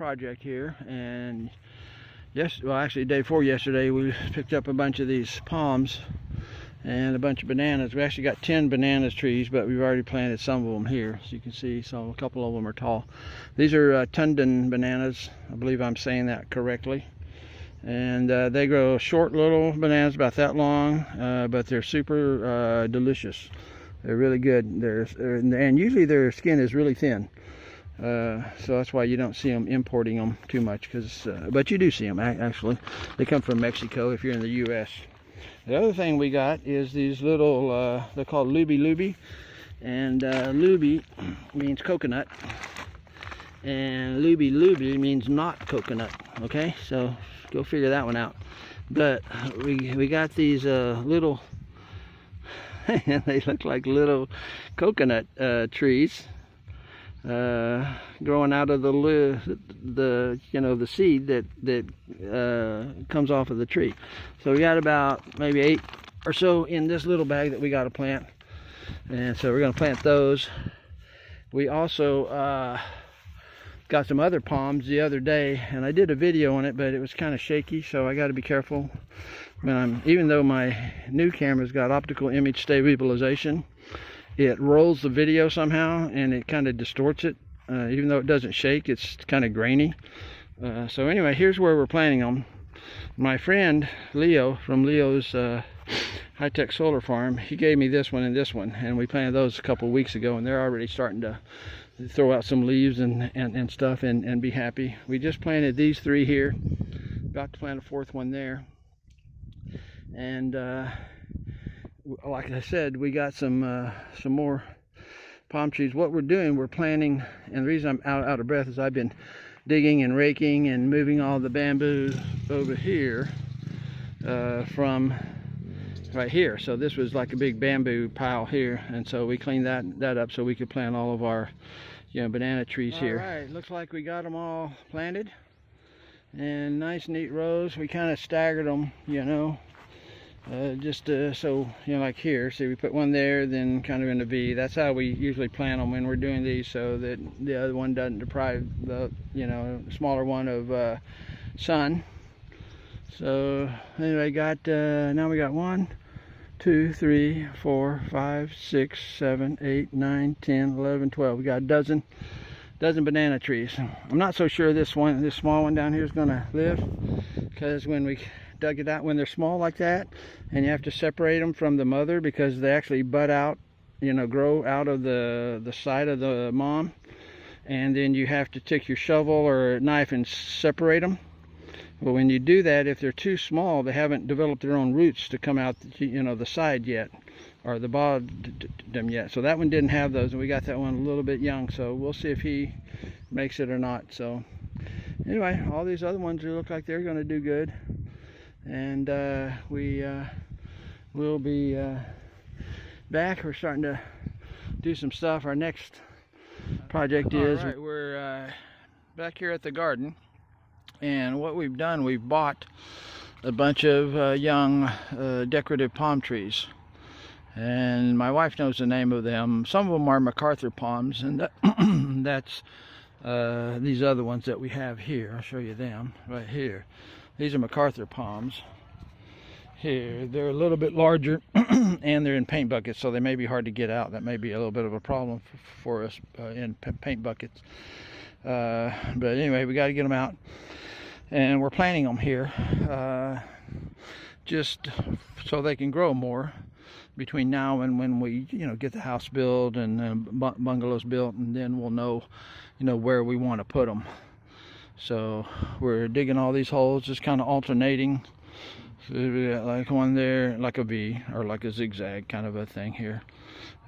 project here, and well, actually day before yesterday we picked up a bunch of these palms and a bunch of bananas. We actually got 10 bananas trees, but we've already planted some of them here, so you can see. So a couple of them are tall. These are Tundan bananas. I believe I'm saying that correctly. And they grow short little bananas about that long, but they're super delicious. They're really good. And usually their skin is really thin, so that's why you don't see them importing them too much. But you do see them actually. They come from Mexico if you're in the U.S. The other thing we got is these little, they're called lubi lubi, and lubi means coconut, and lubi lubi means not coconut. Okay, so go figure that one out. But we got these little they look like little coconut trees growing out of the seed that comes off of the tree. So we got about maybe 8 or so in this little bag that we got to plant, and so we're going to plant those. We also got some other palms the other day, and I did a video on it, but it was kind of shaky, so I got to be careful when even though my new camera's got optical image stabilization, it rolls the video somehow and it kind of distorts it. Even though it doesn't shake, it's kind of grainy. So anyway, here's where we're planting them. My friend Leo from Leo's high-tech solar farm, he gave me this one and this one, and we planted those a couple of weeks ago, and they're already starting to throw out some leaves and stuff and be happy. We just planted these 3 here, about to plant a 4th one there. And like I said, we got some more palm trees. What we're doing, we're planting, and the reason I'm out of breath is I've been digging and raking and moving all the bamboo over here from right here. So this was like a big bamboo pile here, and so we cleaned that up so we could plant all of our banana trees here. All right, looks like we got them all planted and nice neat rows. We kind of staggered them, just so like here, see, we put one there, then kind of in a V. That's how we usually plant them when we're doing these, so that the other one doesn't deprive the smaller one of sun. So anyway, now we got 1, 2, 3, 4, 5, 6, 7, 8, 9, 10, 11, 12. We got a dozen banana trees. I'm not so sure this small one down here is gonna live, because when we dug it out, when they're small like that, and you have to separate them from the mother because they actually bud out, grow out of the side of the mom, and then you have to take your shovel or knife and separate them. Well, when you do that, if they're too small, they haven't developed their own roots to come out, the side yet, or the bottom yet. So that one didn't have those, and we got that one a little bit young, so we'll see if he makes it or not. So anyway, all these other ones look like they're going to do good, and we will be back. We're starting to do some stuff. Our next project is, all right, we're back here at the garden, and what we've done, we've bought a bunch of young decorative palm trees, and my wife knows the name of them. Some of them are MacArthur palms, and that's these other ones that we have here. I'll show you them right here. These are MacArthur palms. Here, they're a little bit larger, and they're in paint buckets, so they may be hard to get out. That may be a little bit of a problem for us in paint buckets. But anyway, we got to get them out, and we're planting them here just so they can grow more between now and when we get the house built and bungalows built, and then we'll know where we want to put them. So we're digging all these holes, just kind of alternating. So we got like one there, like a V or like a zigzag kind of a thing here,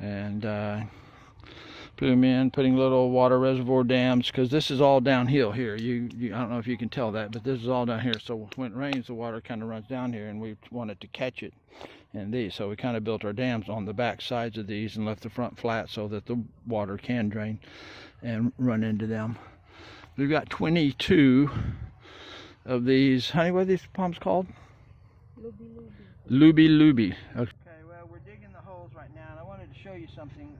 and put them in, putting little water reservoir dams, because this is all downhill here. I don't know if you can tell that, but this is all down here. So when it rains, the water kind of runs down here, and we wanted to catch it in these. So we kind of built our dams on the back sides of these and left the front flat so that the water can drain and run into them. We've got 22 of these. Honey, what are these palms called? Lubi lubi. Okay, well, we're digging the holes right now, and I wanted to show you something.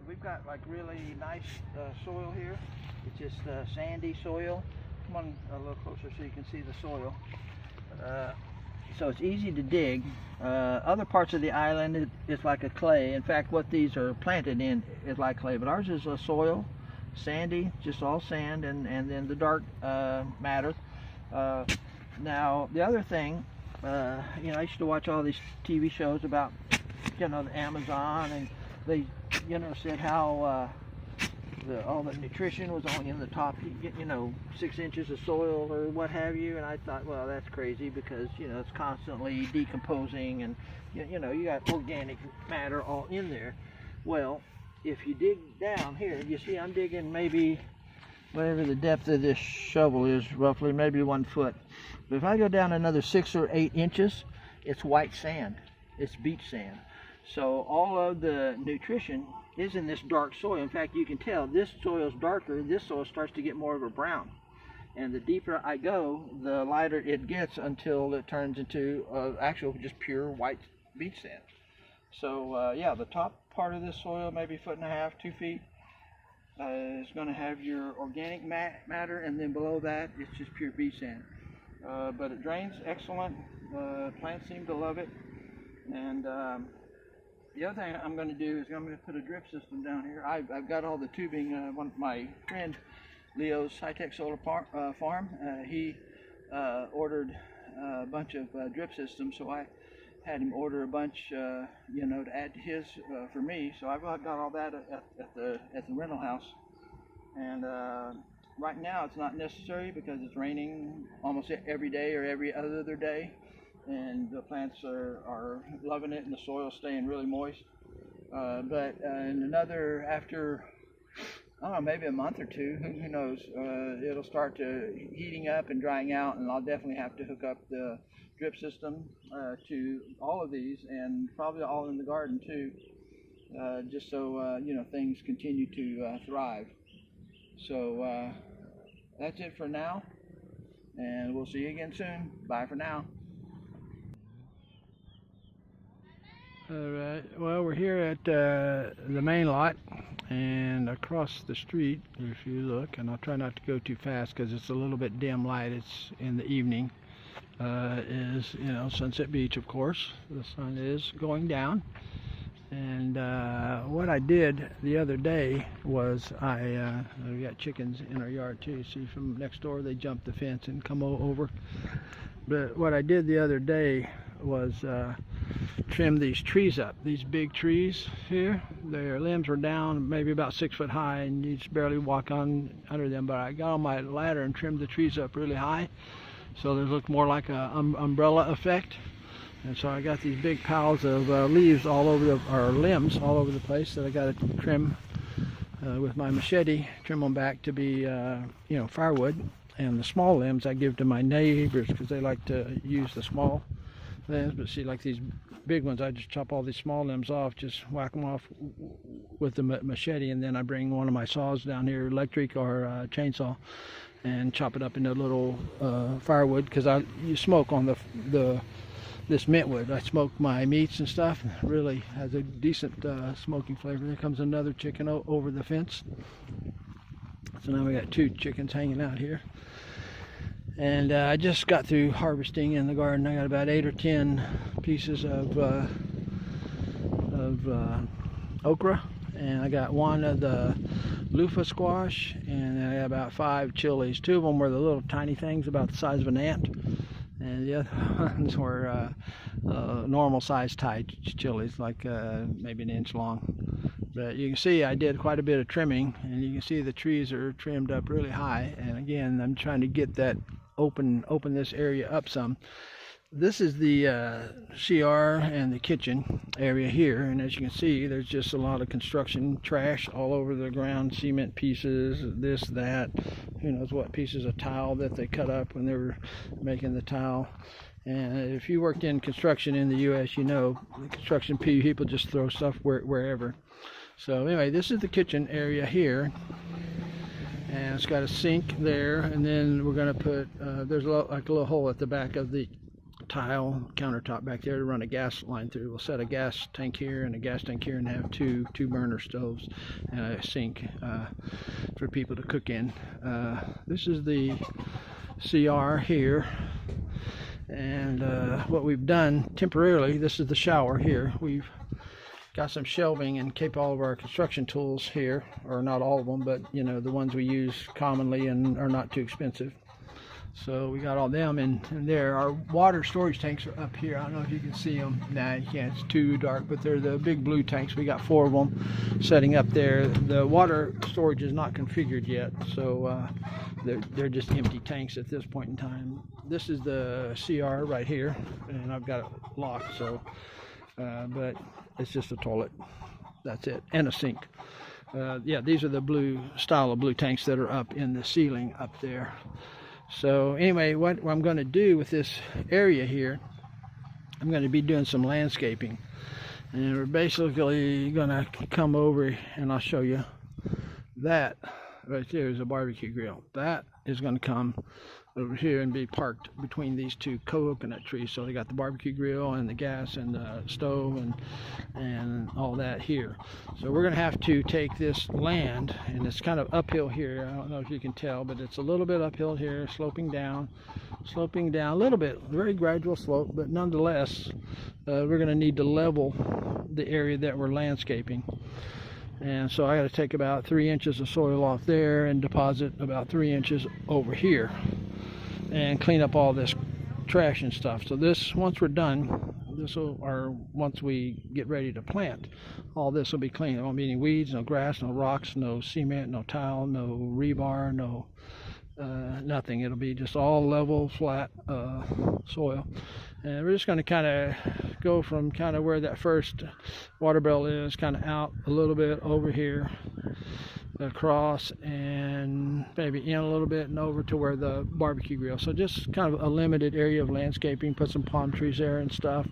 We've got like really nice soil here. It's just sandy soil, come on a little closer so you can see the soil. So it's easy to dig. Other parts of the island, it's like a clay. In fact, what these are planted in is like clay, but ours is a soil, sandy, just all sand, and then the dark matter. Now, the other thing, you know, I used to watch all these TV shows about, you know, the Amazon, and they, you know, said how all the nutrition was only in the top, you know, 6 inches of soil or what have you. And I thought, well, that's crazy, because, you know, it's constantly decomposing, and you know, you got organic matter all in there. Well, if you dig down here, you see I'm digging maybe whatever the depth of this shovel is, roughly maybe 1 foot. But if I go down another 6 or 8 inches, it's white sand. It's beach sand. So all of the nutrition is in this dark soil. In fact, you can tell this soil is darker. This soil starts to get more of a brown, and the deeper I go, the lighter it gets, until it turns into actual just pure white beach sand. So yeah, the top part of this soil, maybe 1.5 to 2 feet, is going to have your organic matter, and then below that it's just pure beach sand. But it drains excellent. Plants seem to love it. And the other thing I'm going to do is I'm going to put a drip system down here. I've got all the tubing. One of my friend Leo's high-tech solar farm, he ordered a bunch of drip systems, so I had him order a bunch, you know, to add to his for me. So I've got all that at the rental house. And right now it's not necessary because it's raining almost every day or every other day. And the plants are loving it, and the soil's staying really moist. But in another, after, I don't know, maybe a month or two, who knows, it'll start to heating up and drying out, and I'll definitely have to hook up the drip system to all of these, and probably all in the garden too, just so you know, things continue to thrive. So that's it for now, and we'll see you again soon. Bye for now. Alright, well, we're here at the main lot, and across the street, if you look, and I'll try not to go too fast because it's a little bit dim light, it's in the evening, is, you know, Sunset Beach, of course. The sun is going down. And what I did the other day was we got chickens in our yard too. See, from next door they jump the fence and come over. But what I did the other day was trim these trees up. These big trees here, their limbs were down maybe about 6 foot high, and you just barely walk on under them. But I got on my ladder and trimmed the trees up really high, so they look more like a umbrella effect. And so I got these big piles of leaves all over or limbs all over the place that I got to trim with my machete, trim them back to be, you know, firewood. And the small limbs I give to my neighbors because they like to use the small limbs. But see, like these big ones, I just chop all these small limbs off, just whack them off with the machete, and then I bring one of my saws down here, electric or chainsaw, and chop it up into little firewood, because you smoke on this mint wood. I smoke my meats and stuff. It really has a decent smoking flavor. There comes another chicken over the fence. So now we got 2 chickens hanging out here. And I just got through harvesting in the garden. I got about 8 or 10 pieces of okra, and I got 1 of the loofah squash, and I got about 5 chilies. 2 of them were the little tiny things about the size of an ant, and the other ones were normal sized Thai chilies, like maybe 1 inch long. But you can see I did quite a bit of trimming, and you can see the trees are trimmed up really high. And again, I'm trying to get that open this area up some. This is the CR and the kitchen area here, and as you can see, there's just a lot of construction trash all over the ground, cement pieces, this, that, who knows what pieces of tile that they cut up when they were making the tile. And if you worked in construction in the U.S., you know, the construction people just throw stuff wherever. So anyway, this is the kitchen area here, and it's got a sink there, and then we're going to put, there's like a little hole at the back of the tile countertop back there to run a gas line through. We'll set a gas tank here and a gas tank here, and have two burner stoves and a sink for people to cook in. This is the CR here, and what we've done temporarily, this is the shower here. We've got some shelving and keep all of our construction tools here, or not all of them, but you know, the ones we use commonly and are not too expensive. So we got all them in there. Our water storage tanks are up here. I don't know if you can see them. Nah, you can't. It's too dark, but they're the big blue tanks. We got 4 of them setting up there. The water storage is not configured yet, so they're just empty tanks at this point in time. This is the CR right here, and I've got it locked, so but it's just a toilet. That's it, and a sink. Yeah, these are the blue style of blue tanks that are up in the ceiling up there. So anyway, what I'm going to do with this area here, I'm going to be doing some landscaping, and we're basically going to come over, and I'll show you that right there is a barbecue grill. That is going to come over here and be parked between these 2 coconut trees. So they got the barbecue grill and the gas and the stove and all that here. So we're gonna have to take this land, and it's kind of uphill here. I don't know if you can tell, but it's a little bit uphill here, sloping down a little bit, very gradual slope, but nonetheless we're gonna need to level the area that we're landscaping. And so I got to take about 3 inches of soil off there and deposit about 3 inches over here and clean up all this trash and stuff. So this, once we're done, once we get ready to plant, all this will be clean. There won't be any weeds, no grass, no rocks, no cement, no tile, no rebar, no nothing. It'll be just all level, flat soil. And we're just going to kind of go from kind of where that first water barrel is, kind of out a little bit over here, across, and maybe in a little bit and over to where the barbecue grill. So just kind of a limited area of landscaping, put some palm trees there and stuff.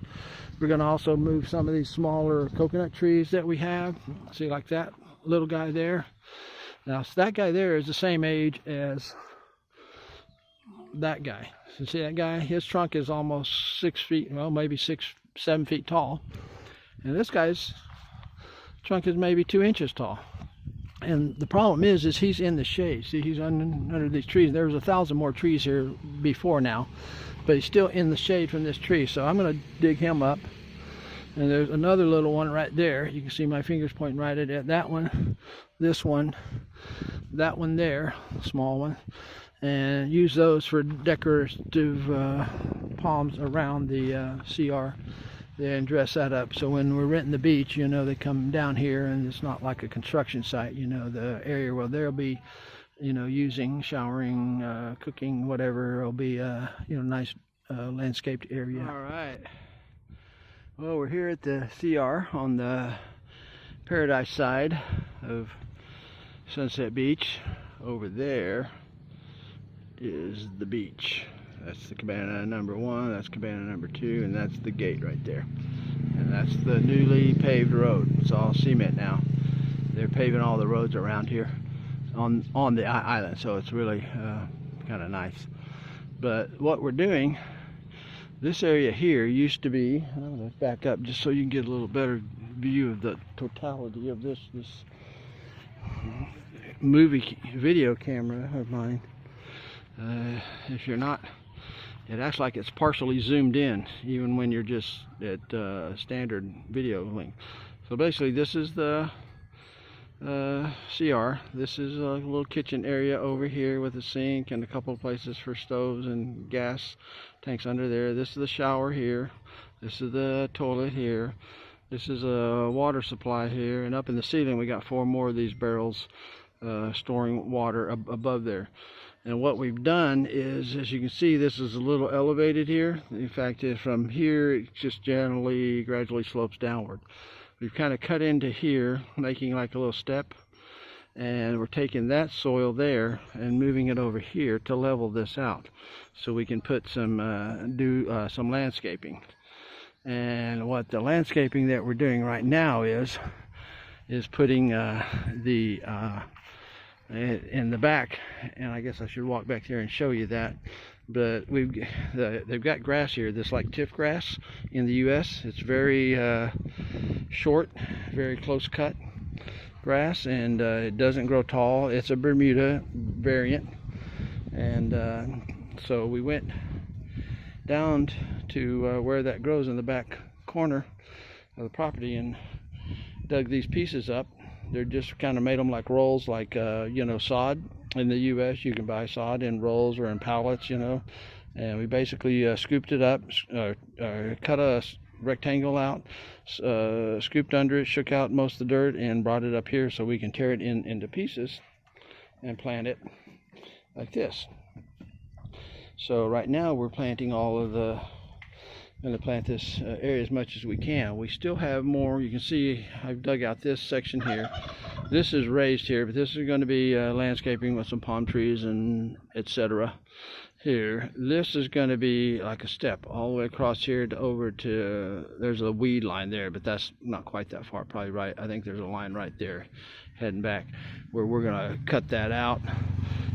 We're going to also move some of these smaller coconut trees that we have. See, like that little guy there. Now, so that guy there is the same age as that guy. So see that guy? His trunk is almost 6 feet, well, maybe 7 feet tall. And this guy's trunk is maybe 2 inches tall. And the problem is he's in the shade. See, he's under these trees. There was 1,000 more trees here before now, but he's still in the shade from this tree. So I'm going to dig him up. And there's another little one right there. You can see my fingers pointing right at it. That one, this one, that one there, small one. And use those for decorative palms around the CR. And dress that up, so when we're renting the beach, you know, they come down here and it's not like a construction site, you know, the area where they'll be, you know, using, showering, cooking, whatever, it'll be a, you know, nice landscaped area. All right, well, we're here at the CR on the Paradise side of Sunset Beach. Over there is the beach. That's the cabana number 1, that's cabana number 2, and that's the gate right there. And that's the newly paved road. It's all cement now. They're paving all the roads around here on the island, so it's really kind of nice. But what we're doing, this area here used to be, I'm going to back up just so you can get a little better view of the totality of this video camera of mine. If you're not, it acts like it's partially zoomed in even when you're just at standard video length. So basically this is the CR. This is a little kitchen area over here with a sink and a couple of places for stoves and gas tanks under there. This is the shower here. This is the toilet here. This is a water supply here, and up in the ceiling we got 4 more of these barrels storing water above there. And what we've done is, as you can see, this is a little elevated here. In fact, from here, it just gradually slopes downward. We've kind of cut into here, making like a little step, and we're taking that soil there and moving it over here to level this out, so we can put some some landscaping. And what the landscaping that we're doing right now is putting in the back, and I guess I should walk back there and show you that. But they've got grass here. This like tiff grass in the U.S. It's very short, very close cut grass, and it doesn't grow tall. It's a Bermuda variant, and so we went down to where that grows in the back corner of the property and dug these pieces up. They're just kind of made them like rolls, like sod. In the U.S. you can buy sod in rolls or in pallets, and we basically scooped it up, cut a rectangle out, scooped under it, shook out most of the dirt, and brought it up here so we can tear it into pieces and plant it like this. So right now we're planting going to plant this area as much as we can. We still have more. You can see I've dug out this section here. This is raised here, but this is going to be landscaping with some palm trees and etc. Here, this is going to be like a step all the way across here to over to, there's a weed line there, but that's not quite that far, probably right. I think there's a line right there heading back where we're going to cut that out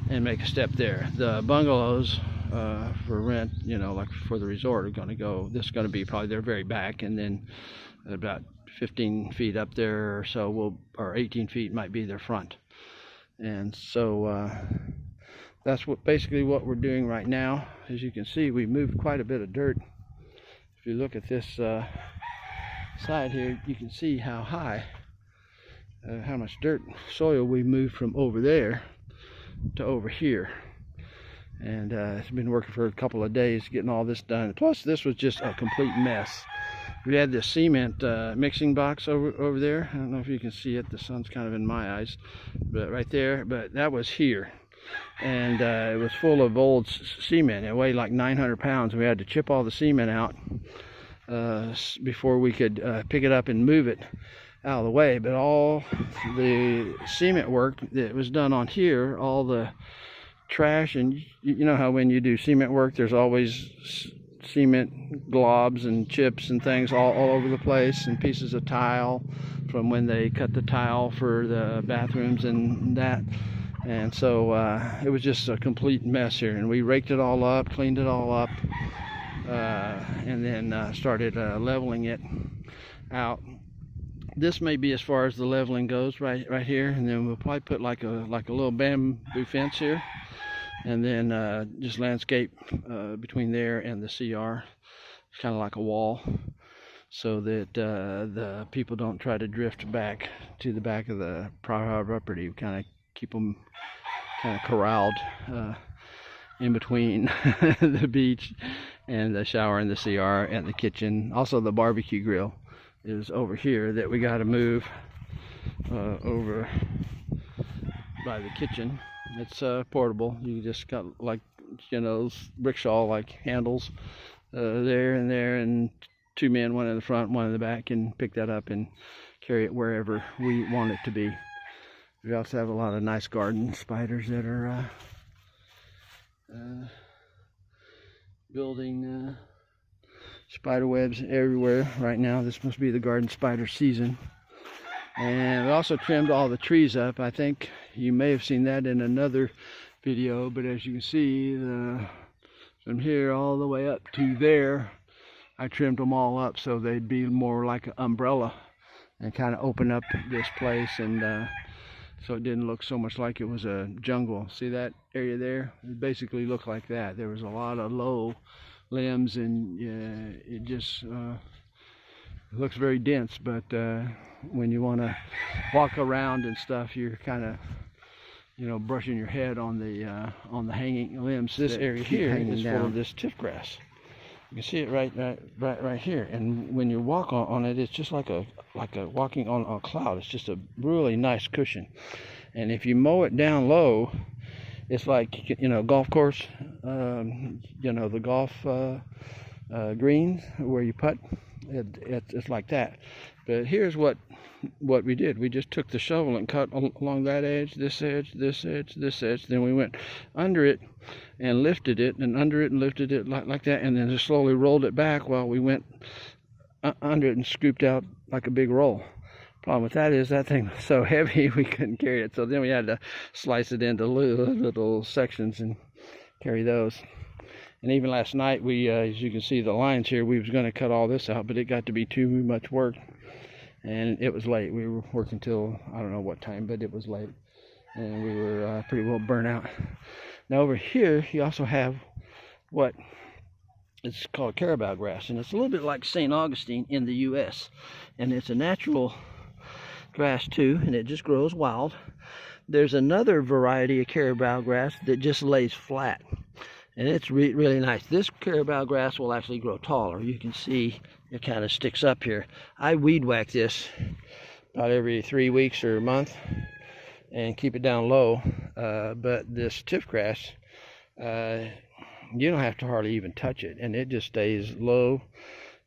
and make a step there. The bungalows for rent, like for the resort, are going to go, this is going to be probably their very back, and then about 15 feet up there or so, or 18 feet might be their front. And so that's basically what we're doing right now. As you can see, we moved quite a bit of dirt. If you look at this side here, you can see how high, how much dirt, soil we moved from over there to over here. And it's been working for a couple of days getting all this done. Plus, this was just a complete mess. We had this cement mixing box over there. I don't know if you can see it. The sun's kind of in my eyes, but right there. But that was here, and it was full of old cement. It weighed like 900 pounds. We had to chip all the cement out before we could pick it up and move it out of the way. But all the cement work that was done on here, all the trash, and you know how when you do cement work, there's always cement globs and chips and things all over the place, and pieces of tile from when they cut the tile for the bathrooms and that. And so it was just a complete mess here, and we raked it all up, cleaned it all up, and then started leveling it out. This may be as far as the leveling goes right here, and then we'll probably put like a little bamboo fence here, and then just landscape between there and the CR. It's kind of like a wall, so that the people don't try to drift back to the back of the property. We kind of keep them kind of corralled in between the beach and the shower and the CR and the kitchen. Also, the barbecue grill is over here that we got to move over by the kitchen. It's portable. You just got like rickshaw like handles there and there, and two men, one in the front, one in the back, and pick that up and carry it wherever we want it to be. We also have a lot of nice garden spiders that are building spider webs everywhere right now. This must be the garden spider season. And we also trimmed all the trees up. I think you may have seen that in another video, but as you can see, from here all the way up to there, I trimmed them all up so they'd be more like an umbrella and kind of open up this place, and so it didn't look so much like it was a jungle. See that area there? It basically looked like that. There was a lot of low limbs, and it just it looks very dense, but when you want to walk around and stuff, you're kind of brushing your head on the hanging limbs. This area here is full of this tiff grass. You can see it right here, and when you walk on it, it's just like a walking on a cloud. It's just a really nice cushion. And if you mow it down low, it's like golf course, the golf greens where you putt. It's like that. But here's what we did. We just took the shovel and cut along that edge, this edge, this edge, this edge. Then we went under it and lifted it, and under it and lifted it like that, and then just slowly rolled it back while we went under it and scooped out like a big roll. Problem with that is that thing was so heavy we couldn't carry it. So then we had to slice it into little sections and carry those. And even last night, we, as you can see the lines here, we was going to cut all this out, but it got to be too much work, and it was late. We were working till, I don't know what time, but it was late, and we were pretty well burnt out. Now over here, you also have what it's called carabao grass, and it's a little bit like St. Augustine in the U.S., and it's a natural grass too, and it just grows wild. There's another variety of carabao grass that just lays flat, and it's really nice. This carabao grass will actually grow taller. You can see it kind of sticks up here. I weed whack this about every 3 weeks or a month and keep it down low, but this tiff grass, you don't have to hardly even touch it, and it just stays low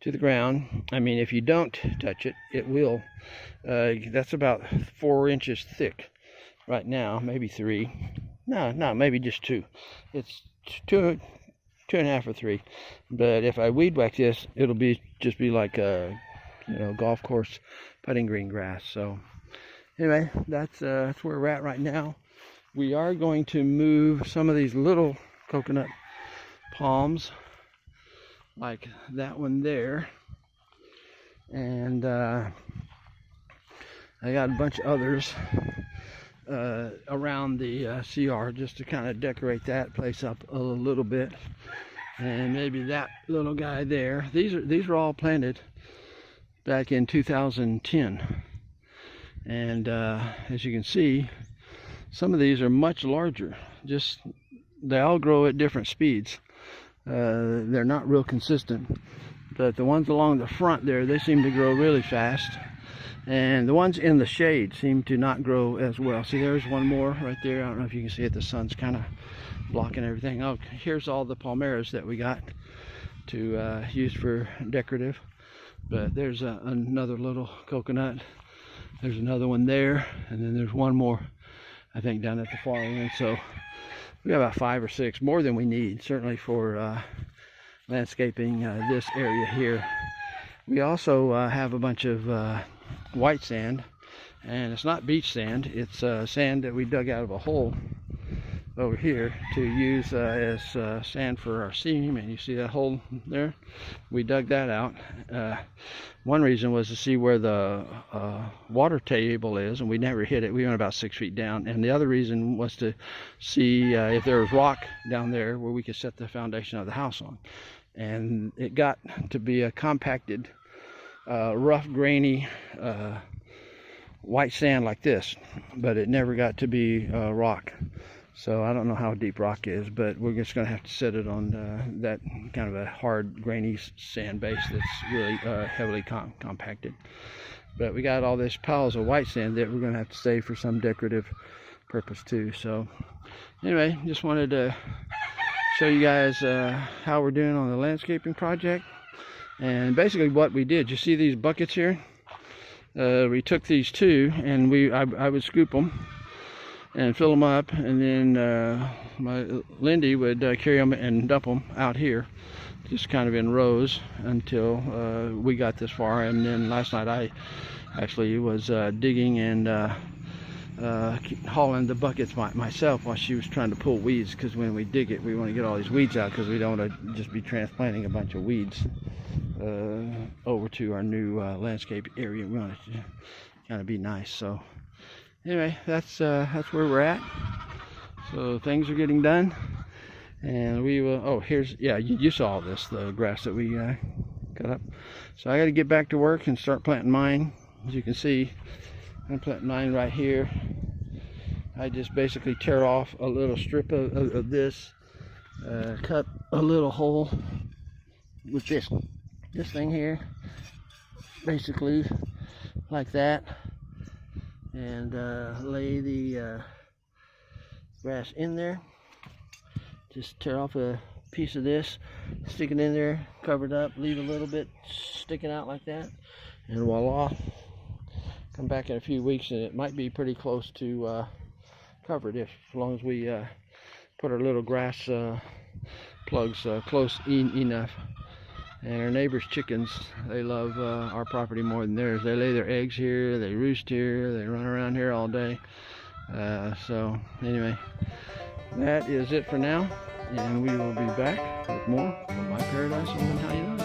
to the ground. I mean, if you don't touch it, it will. That's about 4 inches thick right now, maybe 3. No, maybe just 2. It's 2.5 or 3. But if I weed whack this, it'll just be like a, golf course putting green grass. So anyway, that's where we're at right now. We are going to move some of these little coconut palms, like that one there, and I got a bunch of others around the CR just to kind of decorate that place up a little bit, and maybe that little guy there. These are all planted back in 2010, and as you can see, some of these are much larger. They all grow at different speeds. They're not real consistent, but the ones along the front there, they seem to grow really fast, and the ones in the shade seem to not grow as well. See, there's one more right there. I don't know if you can see it, the sun's kind of blocking everything. Oh, here's all the palmeras that we got to use for decorative. But there's another little coconut. There's another one there, and then there's one more, I think, down at the far end. So we got about 5 or 6, more than we need, certainly for landscaping this area here. We also have a bunch of white sand, and it's not beach sand. It's sand that we dug out of a hole over here to use as sand for our seam. And you see that hole there? We dug that out. One reason was to see where the water table is, and we never hit it. We went about 6 feet down. And the other reason was to see if there was rock down there where we could set the foundation of the house on. And it got to be a compacted, rough, grainy white sand like this, but it never got to be rock. So I don't know how deep rock is, but we're just going to have to set it on that kind of a hard, grainy sand base that's really heavily compacted. But we got all these piles of white sand that we're going to have to save for some decorative purpose too. So anyway, just wanted to show you guys how we're doing on the landscaping project. And basically what we did, you see these buckets here? We took these two, and I would scoop them and fill them up, and then Lindy would carry them and dump them out here, just kind of in rows until we got this far. And then last night I actually was digging and hauling the buckets myself while she was trying to pull weeds, because when we dig it, we want to get all these weeds out, because we don't want to just be transplanting a bunch of weeds over to our new landscape area. We want it to kind of be nice. So anyway, that's where we're at. So things are getting done, and we will. Oh, you saw this, the grass that we cut up. So I got to get back to work and start planting mine. As you can see, I'm planting mine right here. I just basically tear off a little strip of this, cut a little hole with this thing here, basically like that, and lay the grass in there. Just tear off a piece of this, stick it in there, cover it up, leave a little bit sticking out like that, and voila. Come back in a few weeks and it might be pretty close to covered, as long as we put our little grass plugs close enough. And our neighbors' chickens, they love our property more than theirs. They lay their eggs here, they roost here, they run around here all day. So anyway, that is it for now. and we will be back with more of My Paradise on Bantayan.